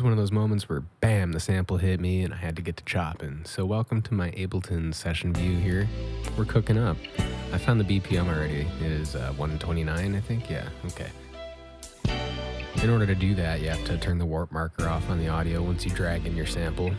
one of those moments where bam, the sample hit me and I had to get to chopping. So welcome to my Ableton session view here. We're cooking up. I found the BPM already. It is 129, I think. Yeah, okay. In order to do that, you have to turn the warp marker off on the audio once you drag in your sample,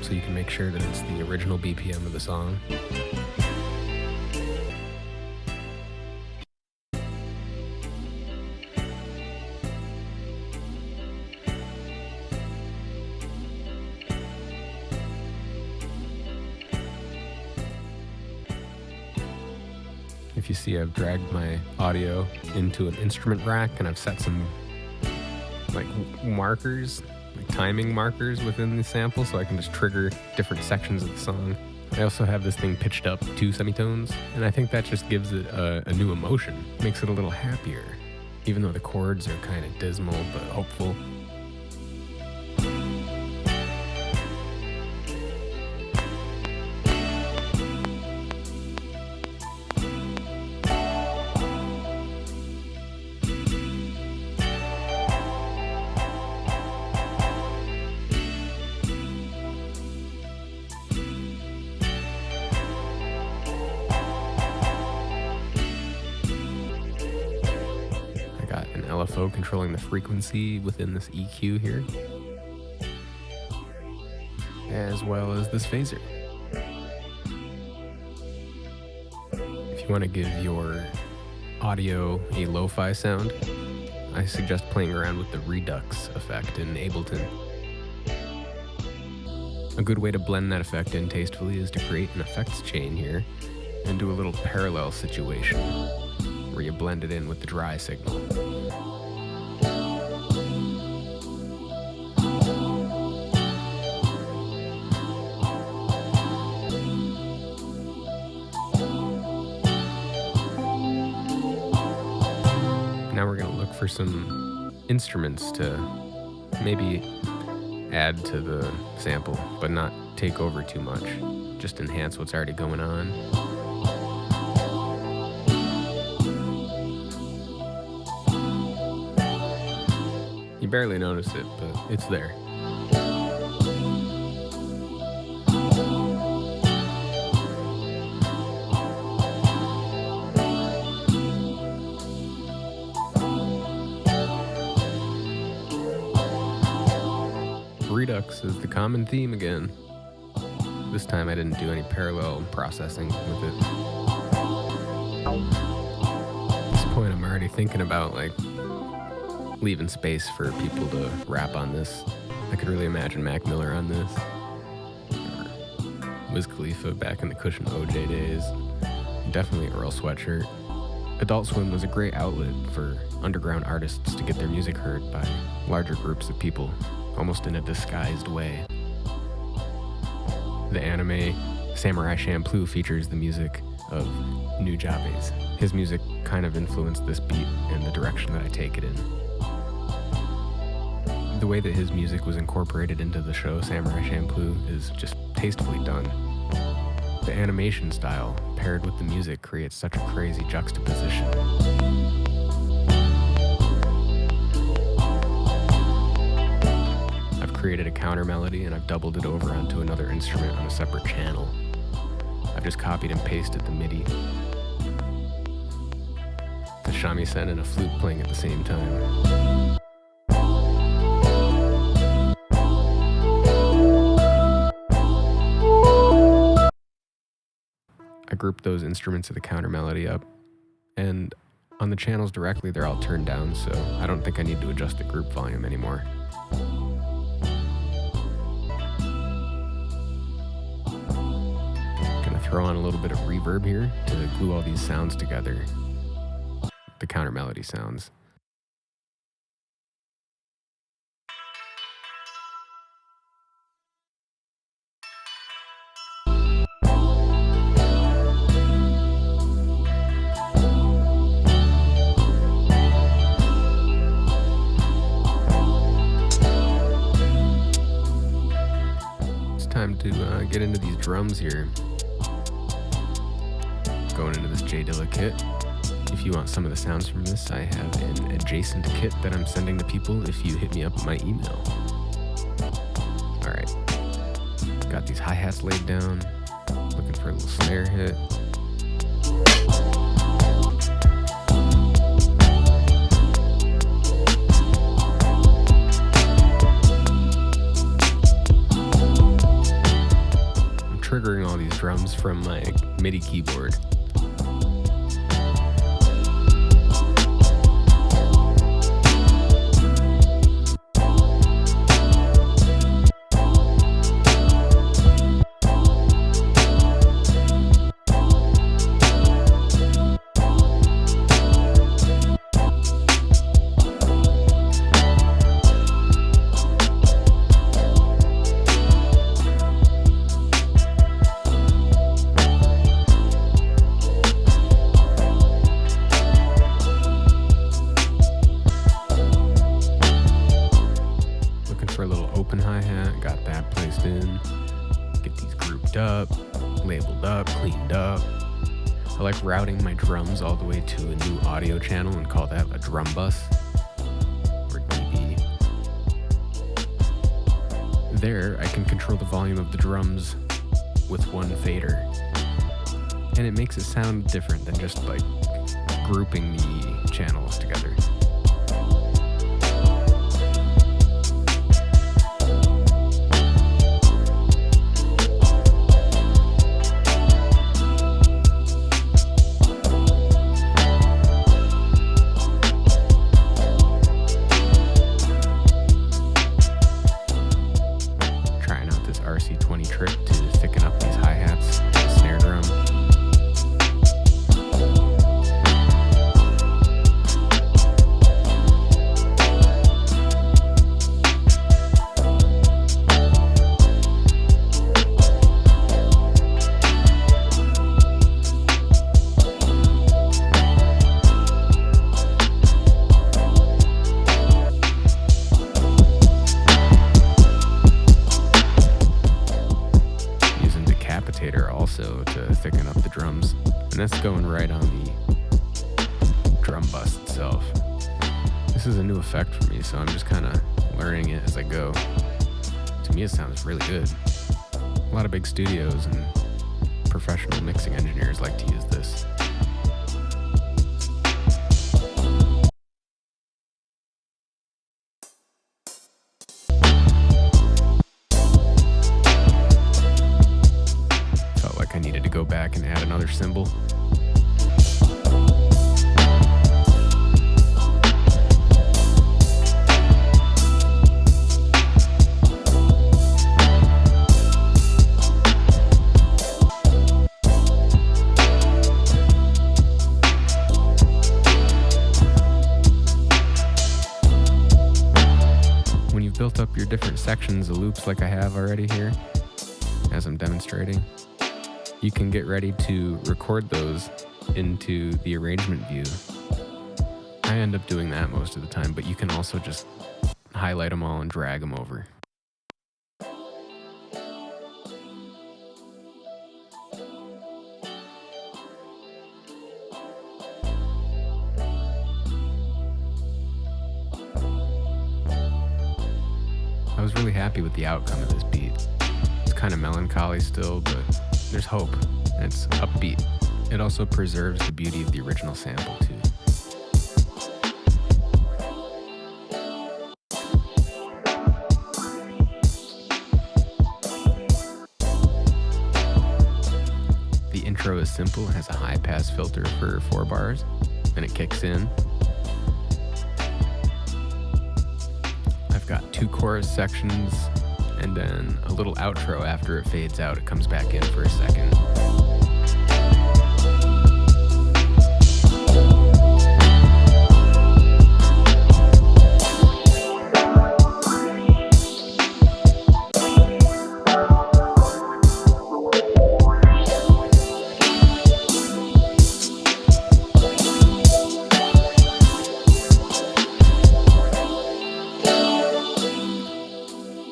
so you can make sure that it's the original BPM of the song. If you see, I've dragged my audio into an instrument rack and I've set some like markers, like timing markers within the sample, so I can just trigger different sections of the song. I also have this thing pitched up 2 semitones, and I think that just gives it a new emotion, makes it a little happier, even though the chords are kind of dismal but hopeful. An LFO controlling the frequency within this EQ here, as well as this phaser. If you want to give your audio a lo-fi sound, I suggest playing around with the redux effect in Ableton. A good way to blend that effect in tastefully is to create an effects chain here and do a little parallel situation where you blend it in with the dry signal. Now we're going to look for some instruments to maybe add to the sample, but not take over too much. Just enhance what's already going on. You barely notice it, but it's there. Redux is the common theme again. This time I didn't do any parallel processing with it. At this point I'm already thinking about like leaving space for people to rap on this. I could really imagine Mac Miller on this, or Wiz Khalifa back in the Cushion OJ days. Definitely Earl Sweatshirt. Adult Swim was a great outlet for underground artists to get their music heard by larger groups of people, almost in a disguised way. The anime Samurai Champloo features the music of Nujabes. His music kind of influenced this beat and the direction that I take it in. The way that his music was incorporated into the show Samurai Champloo is just tastefully done. The animation style paired with the music creates such a crazy juxtaposition. I've created a counter melody and I've doubled it over onto another instrument on a separate channel. I've just copied and pasted the MIDI. The shamisen and a flute playing at the same time. I grouped those instruments of the counter melody up, and on the channels directly they're all turned down, so I don't think I need to adjust the group volume anymore. Gonna throw on a little bit of reverb here to glue all these sounds together, the counter melody sounds. Time to get into these drums here. Going into this J Dilla kit. If you want some of the sounds from this, I have an adjacent kit that I'm sending to people if you hit me up with my email. All right, got these hi-hats laid down, looking for a little snare hit. I'm triggering all these drums from my MIDI keyboard. For a little open hi-hat, got that placed in. Get these grouped up, labeled up, cleaned up. I like routing my drums all the way to a new audio channel and call that a drum bus, or dB. There, I can control the volume of the drums with one fader. And it makes it sound different than just like grouping the channels together. RC20 trick to thicken up these hi-hats, the snare drum. Also to thicken up the drums, and that's going right on the drum bus itself. This is a new effect for me, so I'm just kind of learning it as I go. To me, it sounds really good. A lot of big studios and professional mixing engineers like to use this. I needed to go back and add another cymbal. When you've built up your different sections of loops like I have already here, as I'm demonstrating, you can get ready to record those into the arrangement view. I end up doing that most of the time, but you can also just highlight them all and drag them over. I was really happy with the outcome of this beat. It's kind of melancholy still, but there's hope, and it's upbeat. It also preserves the beauty of the original sample, too. The intro is simple. It has a high-pass filter for 4 bars, and it kicks in. I've got 2 chorus sections, and then a little outro after it fades out. It comes back in for a second.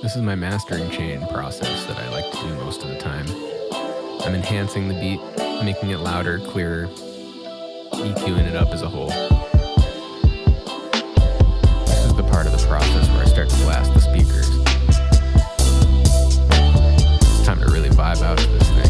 This is my mastering chain process that I like to do most of the time. I'm enhancing the beat, making it louder, clearer, EQing it up as a whole. This is the part of the process where I start to blast the speakers. vibe out to this thing.